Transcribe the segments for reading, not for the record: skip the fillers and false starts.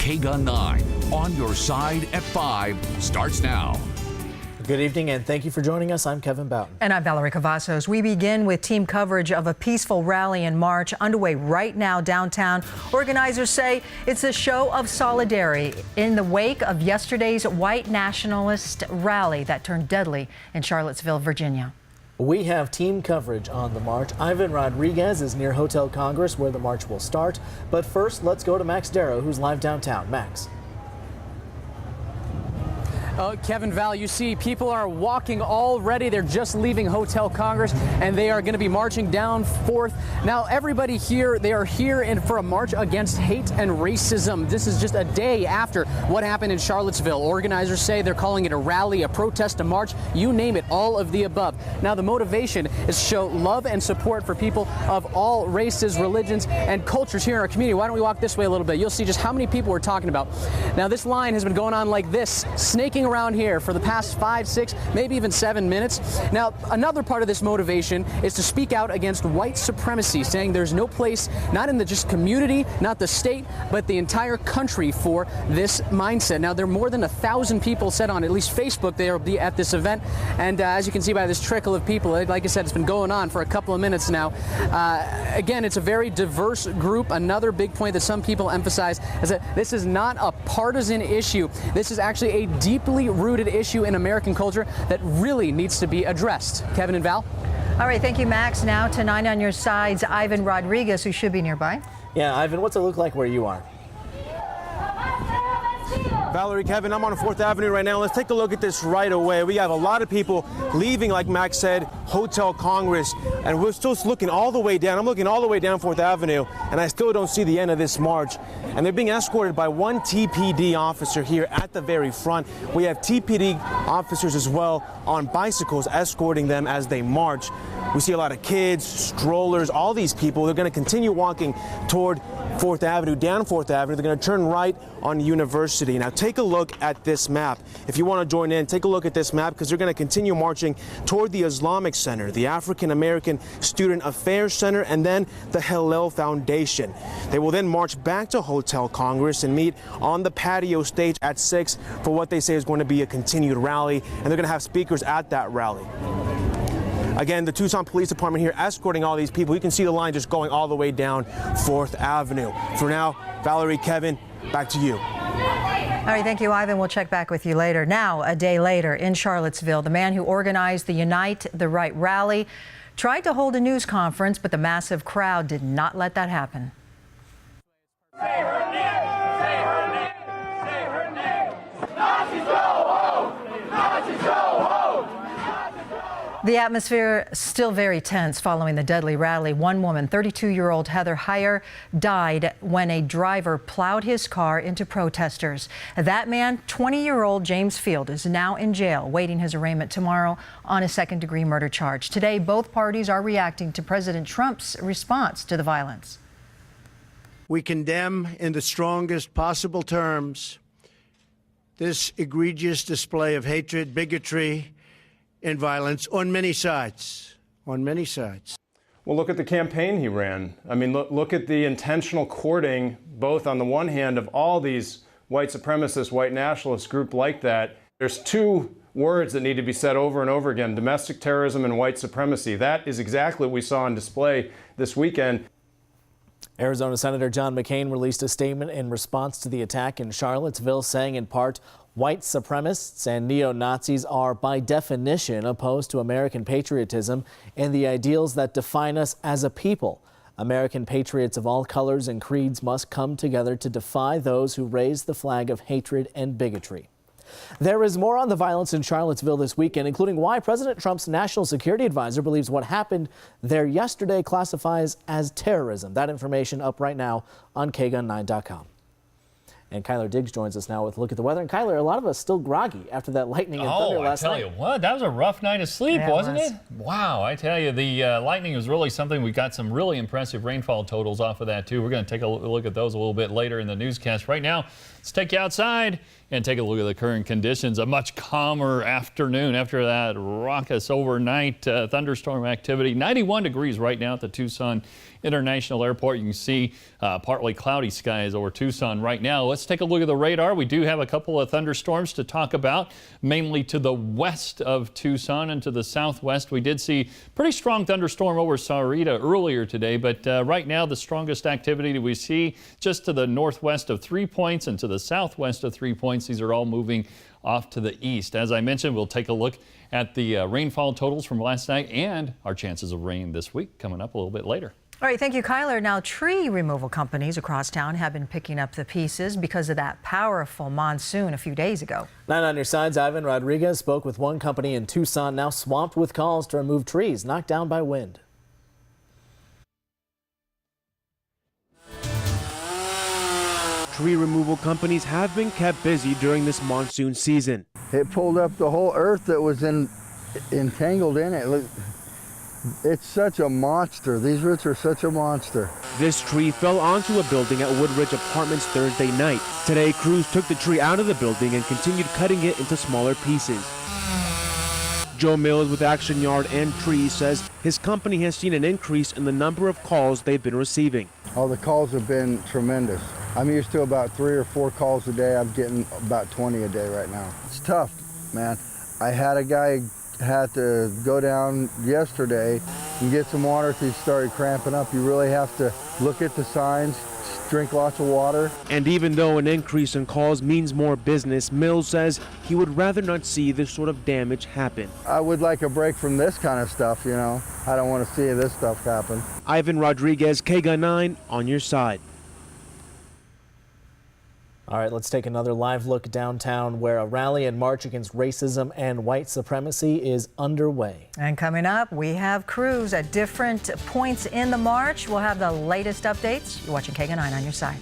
KGUN9 on your side at 5 starts now. Good evening and thank you for joining us. I'm Kevin Boughton. And I'm Valerie Cavazos. We begin with team coverage of a peaceful rally in March underway right now downtown. Organizers say it's a show of solidarity in the wake of yesterday's white nationalist rally that turned deadly in Charlottesville, Virginia. We have team coverage on the march. Ivan Rodriguez is near Hotel Congress where the march will start. But first, let's go to Max Darrow, who's live downtown. Max. Kevin, Val, you see people are walking already. They're just leaving Hotel Congress, and they are going to be marching down 4th. Now, everybody here, they are here for a march against hate and racism. This is just a day after what happened in Charlottesville. Organizers say they're calling it a rally, a protest, a march, you name it, all of the above. Now, the motivation is to show love and support for people of all races, religions, and cultures here in our community. Why don't we walk this way a little bit? You'll see just how many people we're talking about. Now, this line has been going on like this, snaking around here for the past 5, 6, maybe even 7 minutes. Now, another part of this motivation is to speak out against white supremacy, saying there's no place, not in the just community, not the state, but the entire country for this mindset. Now, there are more than 1,000 people said on at least Facebook they will be at this event, and as you can see by this trickle of people, like I said, it's been going on for a couple of minutes now. Again, it's a very diverse group. Another big point that some people emphasize is that this is not a partisan issue. This is actually a deeply rooted issue in American culture that really needs to be addressed. Kevin and Val? All right, thank you, Max. Now to 9 on your side's Ivan Rodriguez, who should be nearby. Yeah, Ivan, what's it look like where you are? Valerie, Kevin, I'm on 4th Avenue right now. Let's take a look at this right away. We have a lot of people leaving, like Max said, Hotel Congress, and we're still looking all the way down. I'm looking all the way down 4th Avenue, and I still don't see the end of this march. And they're being escorted by one TPD officer here at the very front. We have TPD officers as well on bicycles escorting them as they march. We see a lot of kids, strollers, all these people. They're going to continue walking toward 4th Avenue, down 4th Avenue. They're going to turn right on University. Now, take a look at this map. If you want to join in, take a look at this map because they're going to continue marching toward the Islamic Center, the African American Student Affairs Center, and then the Hillel Foundation. They will then march back to Hotel Congress and meet on the patio stage at 6 for what they say is going to be a continued rally, and they're going to have speakers at that rally. Again, the Tucson Police Department here escorting all these people. You can see the line just going all the way down 4th Avenue. For now, Valerie, Kevin, back to you. All right, thank you, Ivan. We'll check back with you later. Now, a day later in Charlottesville, the man who organized the Unite the Right rally tried to hold a news conference, but the massive crowd did not let that happen. Say her name! Say her name! Say her name! Nazis go home! Nazis go home! The atmosphere still very tense following the deadly rally. One woman, 32-year-old Heather Heyer, died when a driver plowed his car into protesters. That man, 20-year-old James Field, is now in jail, waiting his arraignment tomorrow on a second-degree murder charge. Today, both parties are reacting to President Trump's response to the violence. We condemn in the strongest possible terms this egregious display of hatred, bigotry, and violence on many sides, Well, look at the campaign he ran. I mean, look at the intentional courting, both on the one hand of all these white supremacist, white nationalist group like that. There's two words that need to be said over and over again: domestic terrorism and white supremacy. That is exactly what we saw on display this weekend. Arizona Senator John McCain released a statement in response to the attack in Charlottesville, saying in part, white supremacists and neo-Nazis are by definition opposed to American patriotism and the ideals that define us as a people. American patriots of all colors and creeds must come together to defy those who raise the flag of hatred and bigotry. There is more on the violence in Charlottesville this weekend, including why President Trump's national security advisor believes what happened there yesterday classifies as terrorism. That information up right now on KGUN9.com. And Kyler Diggs joins us now with a look at the weather. And Kyler, a lot of us still groggy after that lightning and thunder last night. I tell you what, that was a rough night of sleep, wasn't it? Wow, I tell you, the lightning was really something. We got some really impressive rainfall totals off of that, too. We're going to take a look at those a little bit later in the newscast. Right now, let's take you outside and take a look at the current conditions. A much calmer afternoon after that raucous overnight thunderstorm activity. 91 degrees right now at the Tucson International Airport. You can see partly cloudy skies over Tucson right now. Let's take a look at the radar. We do have a couple of thunderstorms to talk about, mainly to the west of Tucson and to the southwest. We did see pretty strong thunderstorm over Sahuarita earlier today, but right now the strongest activity that we see just to the northwest of 3 points and to the southwest of 3 points. These are all moving off to the east. As I mentioned, we'll take a look at the rainfall totals from last night and our chances of rain this week coming up a little bit later. All right, thank you, Kyler. Now, tree removal companies across town have been picking up the pieces because of that powerful monsoon a few days ago. 9 on your sides, Ivan Rodriguez spoke with one company in Tucson now swamped with calls to remove trees knocked down by wind. Tree removal companies have been kept busy during this monsoon season. It pulled up the whole earth that was entangled in it. It's such a monster. These roots are such a monster. This tree fell onto a building at Woodridge Apartments Thursday night. Today, crews took the tree out of the building and continued cutting it into smaller pieces. Joe Mills with Action Yard and Trees says his company has seen an increase in the number of calls they've been receiving. Oh, the calls have been tremendous. I'm used to about 3 or 4 calls a day. I'm getting about 20 a day right now. It's tough, man. I had a guy had to go down yesterday and get some water because he started cramping up. You really have to look at the signs, drink lots of water. And even though an increase in calls means more business, Mills says he would rather not see this sort of damage happen. I would like a break from this kind of stuff, you know. I don't want to see this stuff happen. Ivan Rodriguez, KGUN9, on your side. All right, let's take another live look downtown where a rally and march against racism and white supremacy is underway. And coming up, we have crews at different points in the march. We'll have the latest updates. You're watching KGUN9 on your side.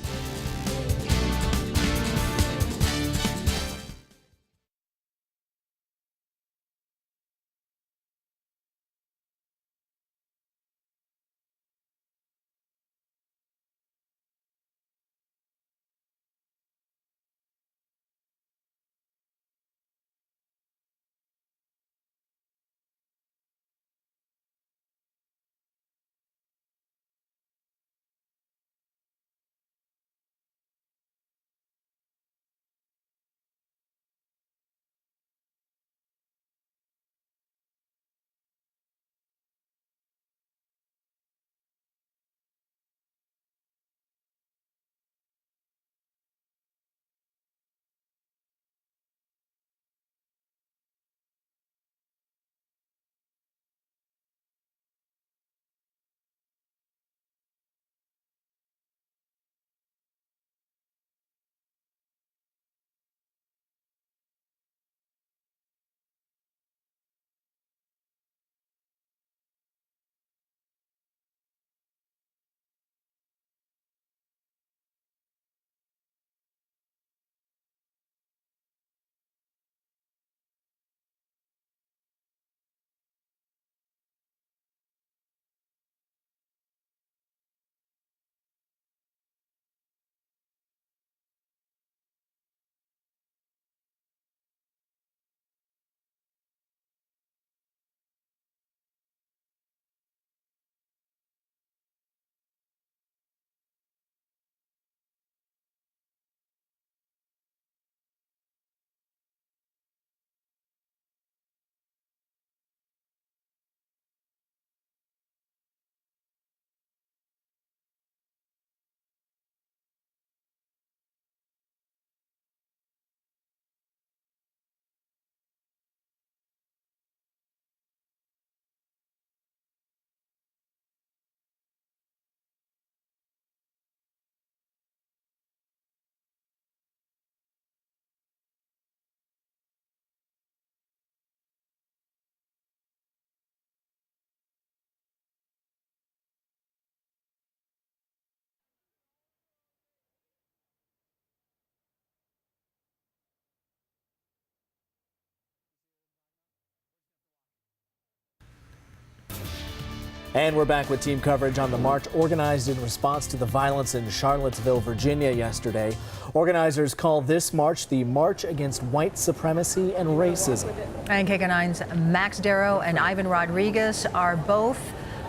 And we're back with team coverage on the march organized in response to the violence in Charlottesville, Virginia yesterday. Organizers call this march the March Against White Supremacy and Racism. And KGUN9's Max Darrow and Ivan Rodriguez are both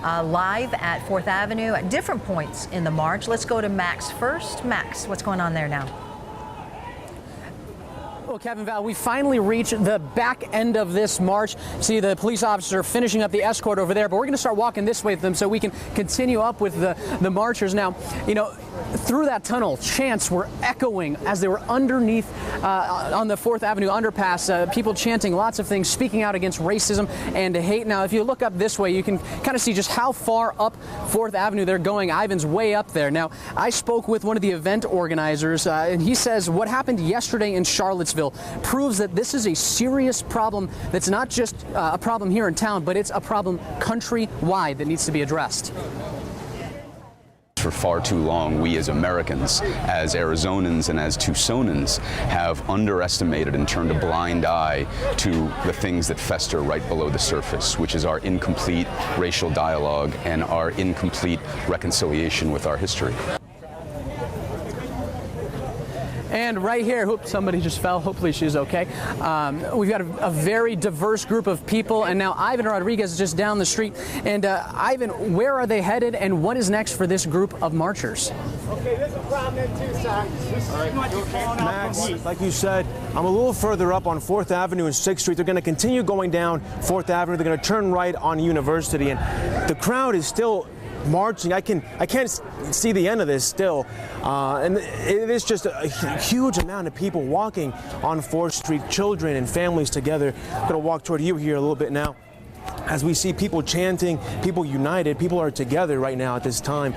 live at 4th Avenue at different points in the march. Let's go to Max first. Max, what's going on there now? Well, Kevin, Val, we finally reached the back end of this march. See the police officer finishing up the escort over there, but we're going to start walking this way with them so we can continue up with the marchers. Now, you know, through that tunnel, chants were echoing as they were underneath on the 4th Avenue underpass. People chanting lots of things, speaking out against racism and hate. Now, if you look up this way, you can kind of see just how far up 4th Avenue they're going. Ivan's way up there. Now, I spoke with one of the event organizers, and he says what happened yesterday in Charlottesville proves that this is a serious problem that's not just a problem here in town, but it's a problem countrywide that needs to be addressed. For far too long, we as Americans, as Arizonans and as Tucsonans, have underestimated and turned a blind eye to the things that fester right below the surface, which is our incomplete racial dialogue and our incomplete reconciliation with our history. And right here, oops, somebody just fell. Hopefully she's okay. We've got a very diverse group of people, and now Ivan Rodriguez is just down the street. And Ivan, where are they headed, and what is next for this group of marchers? Okay, there's a problem in Tucson. Max, like you said, I'm a little further up on 4th Avenue and 6th Street. They're going to continue going down 4th Avenue. They're going to turn right on University, and the crowd is still marching. I can't see the end of this still, and it is just a huge amount of people walking on 4th Street, children and families together. I'm going to walk toward you here a little bit now. As we see people chanting, people united, people are together right now at this time.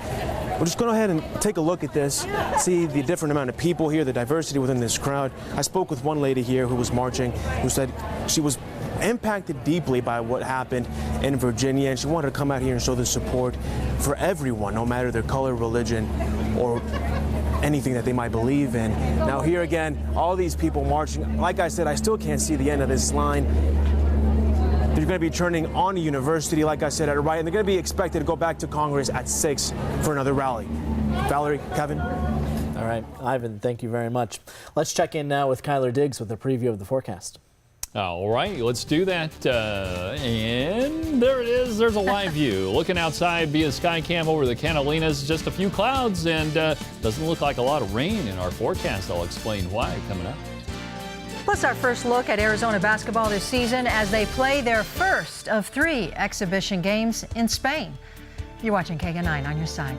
We'll just go ahead and take a look at this, see the different amount of people here, the diversity within this crowd. I spoke with one lady here who was marching, who said she was impacted deeply by what happened in Virginia, and she wanted to come out here and show the support for everyone, no matter their color, religion, or anything that they might believe in. Now here again, all these people marching. Like I said, I still can't see the end of this line. They're going to be turning on University, like I said, at right, and they're going to be expected to go back to Congress at 6 for another rally. Valerie, Kevin. All right, Ivan, thank you very much. Let's check in now with Kyler Diggs with a preview of the forecast. All right, let's do that. And there it is. There's a live view. Looking outside via Skycam over the Catalinas, just a few clouds, and doesn't look like a lot of rain in our forecast. I'll explain why coming up. Plus our first look at Arizona basketball this season as they play their first of 3 exhibition games in Spain. You're watching KGUN9 on your side.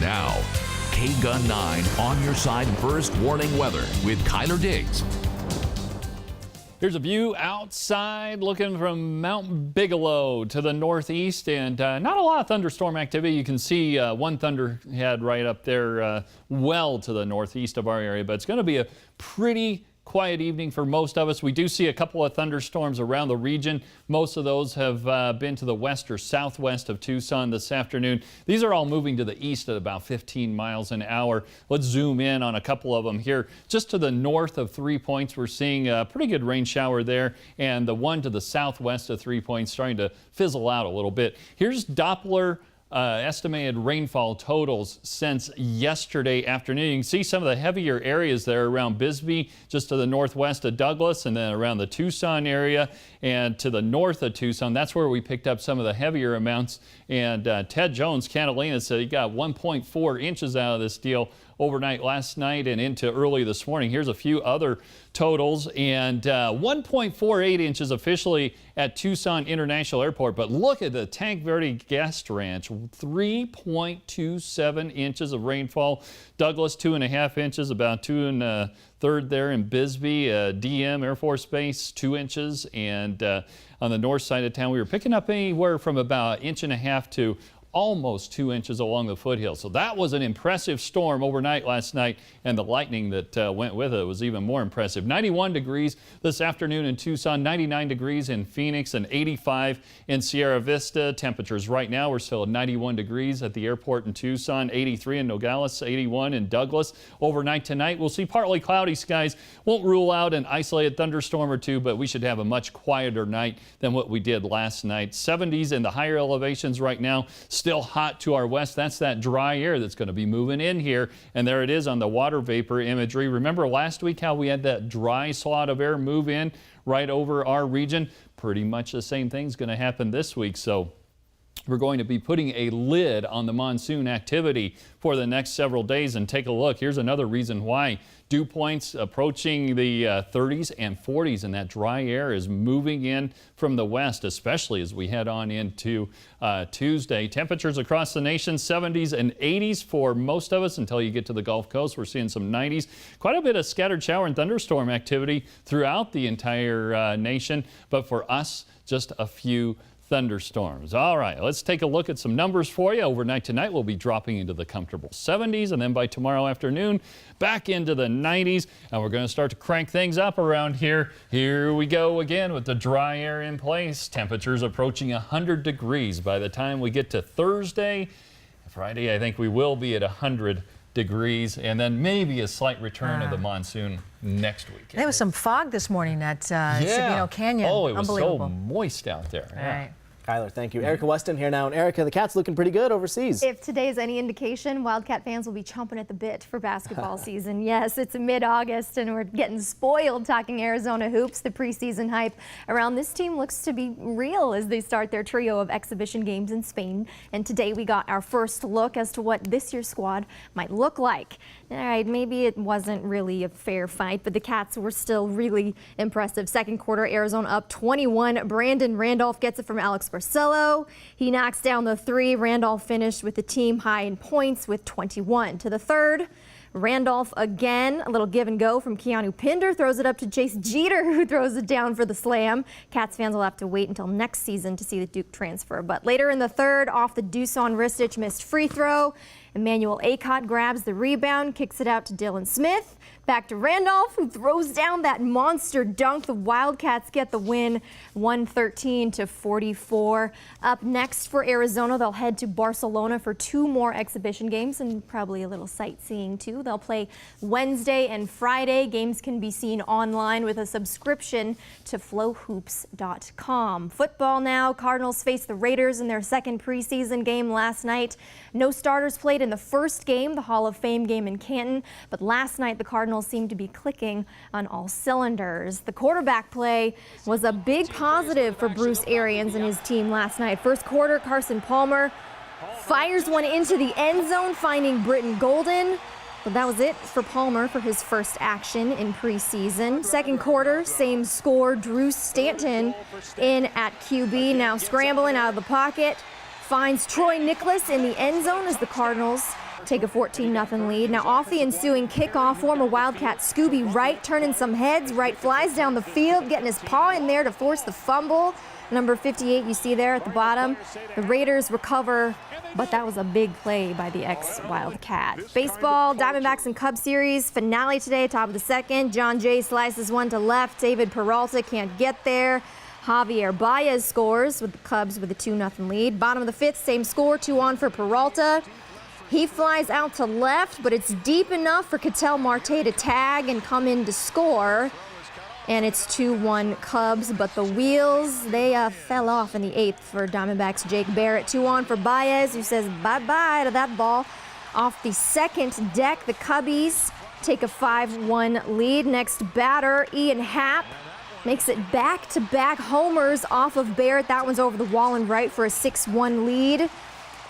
Now, KGUN9 on your side first warning weather with Kyler Diggs. Here's a view outside looking from Mount Bigelow to the northeast, and not a lot of thunderstorm activity. You can see one thunderhead right up there well to the northeast of our area, but it's going to be a pretty quiet evening for most of us. We do see a couple of thunderstorms around the region. Most of those have been to the west or southwest of Tucson this afternoon. These are all moving to the east at about 15 miles an hour. Let's zoom in on a couple of them here. Just to the north of 3 Points, we're seeing a pretty good rain shower there, and the one to the southwest of 3 Points starting to fizzle out a little bit. Here's Doppler estimated rainfall totals since yesterday afternoon. You can see some of the heavier areas there around Bisbee, just to the northwest of Douglas, and then around the Tucson area and to the north of Tucson. That's where we picked up some of the heavier amounts. And Ted Jones, Catalina, said he got 1.4 inches out of this deal overnight last night and into early this morning. Here's a few other totals, and 1.48 inches officially at Tucson International Airport. But look at the Tank Verde Guest Ranch, 3.27 inches of rainfall. Douglas, 2.5 inches, about 2 1/3 there in Bisbee. DM Air Force Base, 2 inches. And on the north side of town, we were picking up anywhere from about 1.5 inches to almost 2 inches along the foothills. So that was an impressive storm overnight last night, and the lightning that went with it was even more impressive. 91 degrees this afternoon in Tucson, 99 degrees in Phoenix, and 85 in Sierra Vista. Temperatures right now, we're still at 91 degrees at the airport in Tucson, 83 in Nogales, 81 in Douglas. Overnight tonight, we'll see partly cloudy skies. Won't rule out an isolated thunderstorm or two, but we should have a much quieter night than what we did last night. 70s in the higher elevations right now. Still hot to our west. That's that dry air that's going to be moving in here. And there it is on the water vapor imagery. Remember last week how we had that dry slot of air move in right over our region? Pretty much the same thing's going to happen this week. So we're going to be putting a lid on the monsoon activity for the next several days. And take a look. Here's another reason why. Dew points approaching the 30s and 40s, and that dry air is moving in from the west, especially as we head on into Tuesday. Temperatures across the nation, 70s and 80s for most of us until you get to the Gulf Coast. We're seeing some 90s. Quite a bit of scattered shower and thunderstorm activity throughout the entire nation, but for us, just a few thunderstorms. All right, let's take a look at some numbers for you. Overnight tonight, we'll be dropping into the comfortable 70s, and then by tomorrow afternoon, back into the 90s, and we're going to start to crank things up around here. Here we go again with the dry air in place. Temperatures approaching 100 degrees by the time we get to Thursday. Friday, I think we will be at 100 degrees, and then maybe a slight return of the monsoon next week. There was some fog this morning at Sabino Canyon. Oh, it was so moist out there. Right. Kyler, thank you. Erica Weston here now. And Erica, the Cats looking pretty good overseas. If today is any indication, Wildcat fans will be chomping at the bit for basketball season. Yes, it's mid-August and we're getting spoiled talking Arizona hoops. The preseason hype around this team looks to be real as they start their trio of exhibition games in Spain. And today we got our first look as to what this year's squad might look like. All right, maybe it wasn't really a fair fight, but the Cats were still really impressive. Second quarter, Arizona up 21. Brandon Randolph gets it from Alex Barcelo. He knocks down the three. Randolph finished with the team high in points with 21. To the third, Randolph again, a little give and go from Keanu Pinder, throws it up to Chase Jeter, who throws it down for the slam. Cats fans will have to wait until next season to see the Duke transfer. But later in the third, off the Dusan Ristich missed free throw, Emmanuel Acott grabs the rebound, kicks it out to Dylan Smith. Back to Randolph, who throws down that monster dunk. The Wildcats get the win, 113-44. Up next for Arizona, they'll head to Barcelona for 2 more exhibition games and probably a little sightseeing too. They'll play Wednesday and Friday. Games can be seen online with a subscription to flowhoops.com. Football now. Cardinals face the Raiders in their second preseason game last night. No starters played in the first game, the Hall of Fame game in Canton, but last night the Cardinals seemed to be clicking on all cylinders. The quarterback play was a big positive for Bruce Arians and his team last night. First quarter, Carson Palmer fires one into the end zone, finding Britton Golden. But that was it for Palmer for his first action in preseason. Second quarter, same score. Drew Stanton in at QB, now scrambling out of the pocket. Finds Troy Nicholas in the end zone as the Cardinals take a 14-0 lead. Now off the ensuing kickoff, former Wildcat Scooby Wright turning some heads. Wright flies down the field, getting his paw in there to force the fumble. Number 58 you see there at the bottom. The Raiders recover, but that was a big play by the ex-Wildcat. Baseball, Diamondbacks and Cubs series finale today, top of the second. John Jay slices one to left. David Peralta can't get there. Javier Baez scores with the Cubs with a 2-0 lead. Bottom of the fifth, same score, 2 on for Peralta. He flies out to left, but it's deep enough for Ketel Marte to tag and come in to score. And it's 2-1 Cubs, but the wheels, they fell off in the 8th for Diamondbacks' Jake Barrett. 2 on for Baez, who says bye-bye to that ball. Off the second deck, the Cubbies take a 5-1 lead. Next batter, Ian Happ makes it back-to-back homers off of Barrett. That one's over the wall and right for a 6-1 lead.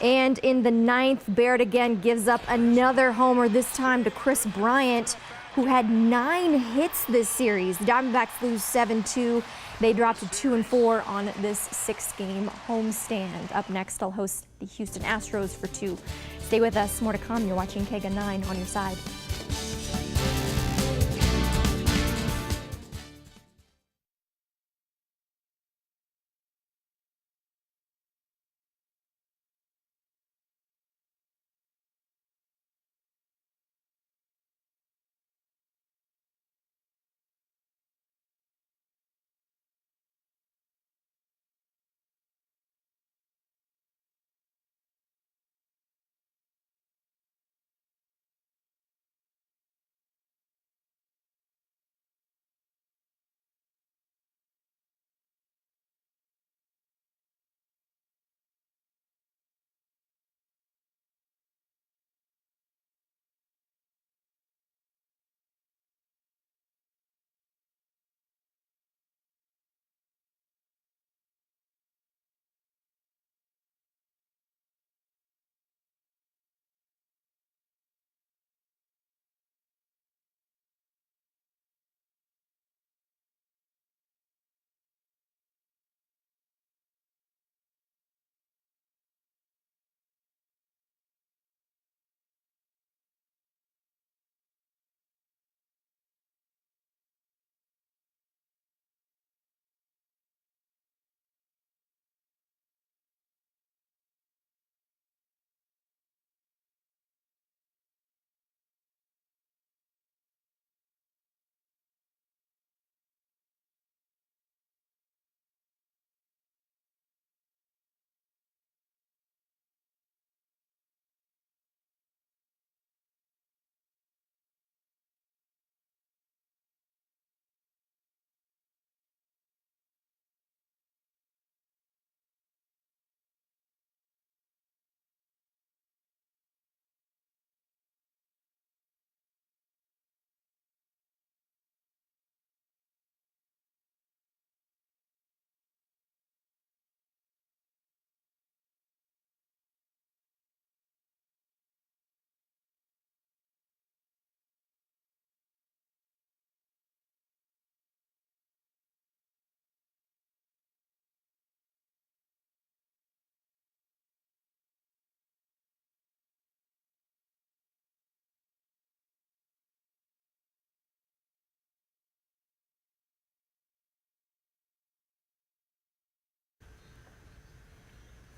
And in the 9th, Barrett again gives up another homer, this time to Chris Bryant, who had 9 hits this series. The Diamondbacks lose 7-2. They drop to 2-4 on this 6-game homestand. Up next, I'll host the Houston Astros for 2. Stay with us. More to come. You're watching KGUN9 on your side.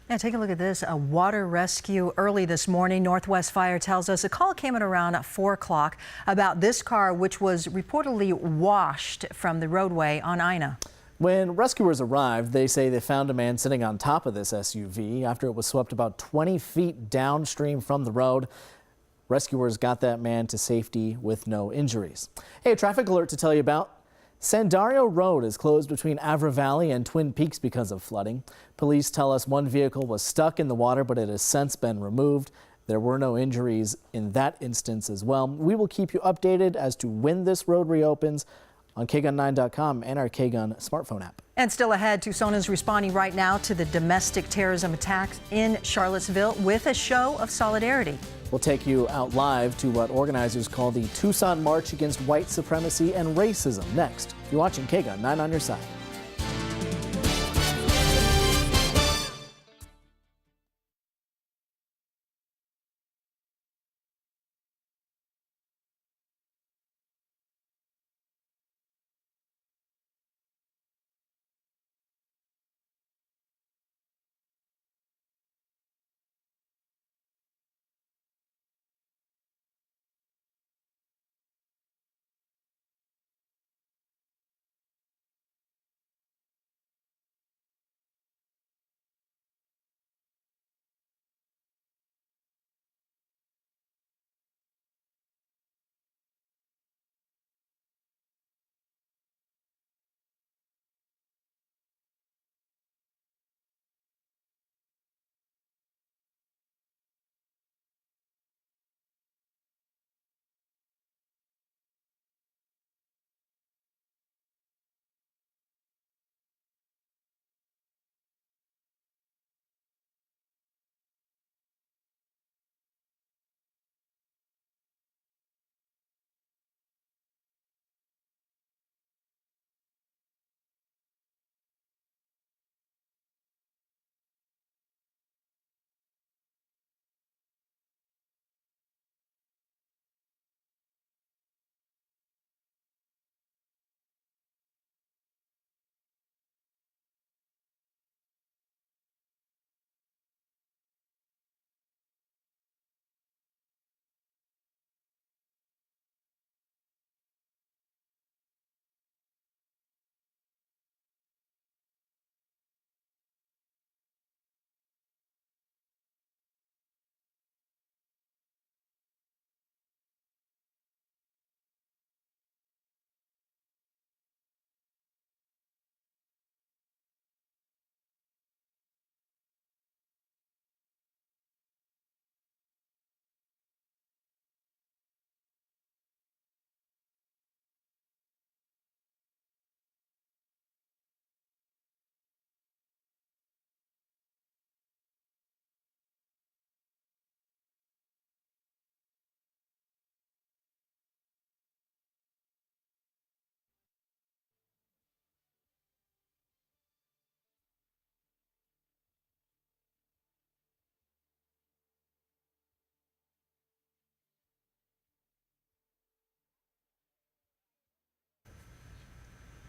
Yeah, take a look at this. A water rescue early this morning. Northwest Fire tells us a call came at around 4 o'clock about this car, which was reportedly washed from the roadway on Ina. When rescuers arrived, they say they found a man sitting on top of this SUV after it was swept about 20 feet downstream from the road. Rescuers got that man to safety with no injuries. Hey, a traffic alert to tell you about. Sandario Road is closed between Avra Valley and Twin Peaks because of flooding. Police tell us one vehicle was stuck in the water, but it has since been removed. There were no injuries in that instance as well. We will keep you updated as to when this road reopens on KGUN9.com and our KGUN smartphone app. And still ahead, Tucson is responding right now to the domestic terrorism attacks in Charlottesville with a show of solidarity. We'll take you out live to what organizers call the Tucson March Against White Supremacy and Racism next. You're watching KGUN9 on your side.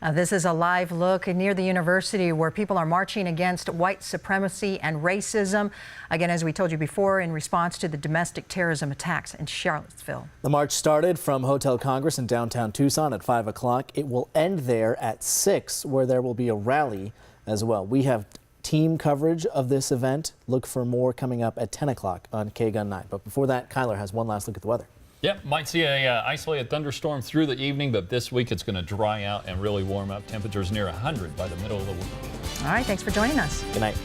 This is a live look near the university where people are marching against white supremacy and racism. Again, as we told you before, in response to the domestic terrorism attacks in Charlottesville. The march started from Hotel Congress in downtown Tucson at 5 o'clock. It will end there at 6, where there will be a rally as well. We have team coverage of this event. Look for more coming up at 10 o'clock on KGUN9. But before that, Kyler has one last look at the weather. Yep, might see a isolated thunderstorm through the evening, but this week it's going to dry out and really warm up. Temperatures near 100 by the middle of the week. All right, thanks for joining us. Good night.